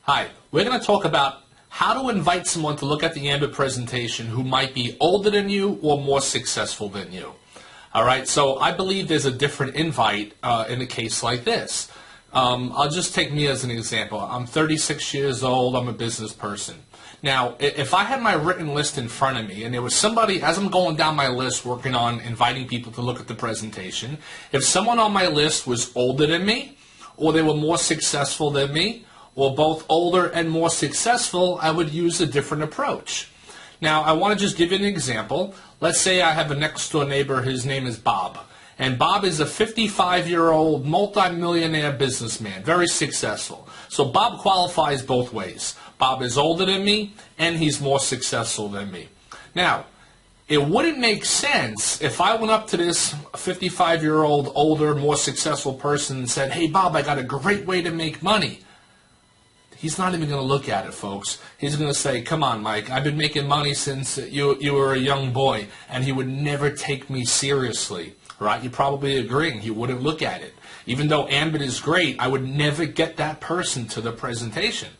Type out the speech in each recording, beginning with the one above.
Hi, we're going to talk about how to invite someone to look at the Ambit presentation who might be older than you or more successful than you. All right, so I believe there's a different invite in a case like this. I'll just take me as an example. I'm 36 years old. I'm a business person. Now, if I had my written list in front of me and there was somebody, as I'm going down my list working on inviting people to look at the presentation, if someone on my list was older than me or they were more successful than me, or both older and more successful, I would use a different approach. Now, I want to just give you an example. Let's say I have a next-door neighbor. His name is Bob. And Bob is a 55-year-old multimillionaire businessman, very successful. So Bob qualifies both ways. Bob is older than me, and he's more successful than me. Now, it wouldn't make sense if I went up to this 55-year-old, older, more successful person and said, "Hey, Bob, I got a great way to make money." He's not even going to look at it, folks. He's going to say, "Come on, Mike, I've been making money since you were a young boy," and he would never take me seriously, right? You're probably agreeing. He wouldn't look at it. Even though Ambit is great, I would never get that person to the presentation.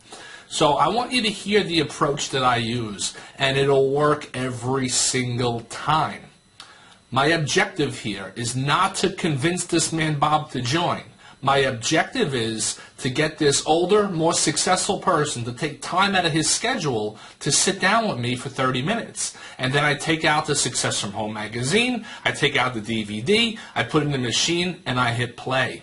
So I want you to hear the approach that I use, and it'll work every single time. My objective here is not to convince this man Bob to join. My objective is to get this older, more successful person to take time out of his schedule to sit down with me for 30 minutes. And then I take out the Success from Home magazine, I take out the DVD, I put it in the machine, and I hit play.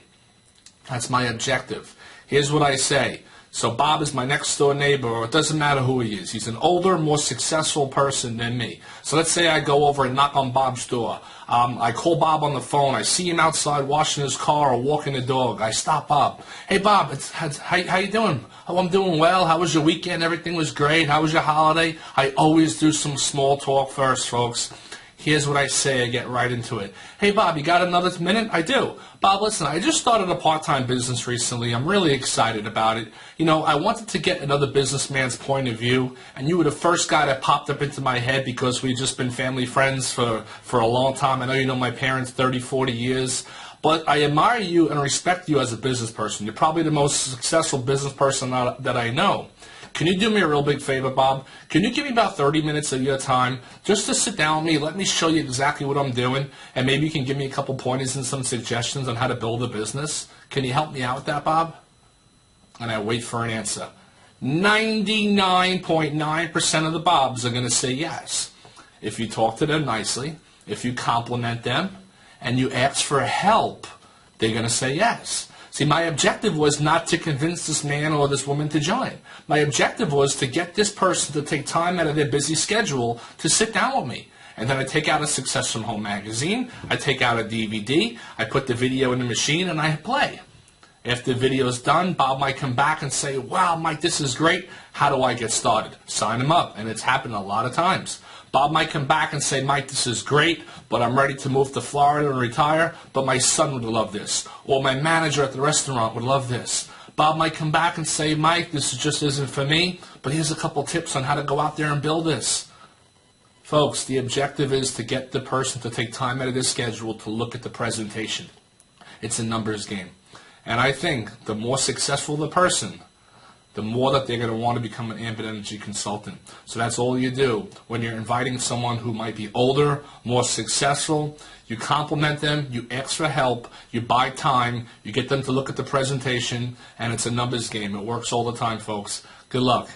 That's my objective. Here's what I say. So Bob is my next door neighbor, or it doesn't matter who he is. He's an older, more successful person than me. So let's say I go over and knock on Bob's door. I call Bob on the phone. I see him outside washing his car or walking the dog. I stop up. "Hey, Bob, how you doing?" "Oh, I'm doing well. How was your weekend?" "Everything was great." "How was your holiday?" I always do some small talk first, folks. Here's what I say. I get right into it. "Hey, Bob, you got another minute?" "I do." "Bob, listen, I just started a part-time business recently. I'm really excited about it. You know, I wanted to get another businessman's point of view, and you were the first guy that popped up into my head because we've just been family friends for a long time. I know you know my parents 30, 40 years. But I admire you and respect you as a business person. You're probably the most successful business person that I know. Can you do me a real big favor, Bob? Can you give me about 30 minutes of your time just to sit down with me, let me show you exactly what I'm doing, and maybe you can give me a couple pointers and some suggestions on how to build a business? Can you help me out with that, Bob?" And I wait for an answer. 99.9% of the Bobs are going to say yes. If you talk to them nicely, if you compliment them, and you ask for help, they're going to say yes. See, my objective was not to convince this man or this woman to join. My objective was to get this person to take time out of their busy schedule to sit down with me. And then I take out a Success from Home magazine, I take out a DVD, I put the video in the machine, and I hit play. After the video is done, Bob might come back and say, "Wow, Mike, this is great. How do I get started?" Sign him up, and it's happened a lot of times. Bob might come back and say, "Mike, this is great, but I'm ready to move to Florida and retire, but my son would love this." Or my manager at the restaurant would love this. Bob might come back and say, "Mike, this just isn't for me, but here's a couple tips on how to go out there and build this." Folks, the objective is to get the person to take time out of their schedule to look at the presentation. It's a numbers game. And I think the more successful the person, the more that they're going to want to become an Ambit Energy consultant. So that's all you do. When you're inviting someone who might be older, more successful, you compliment them, you ask for help, you buy time, you get them to look at the presentation, and it's a numbers game. It works all the time, folks. Good luck.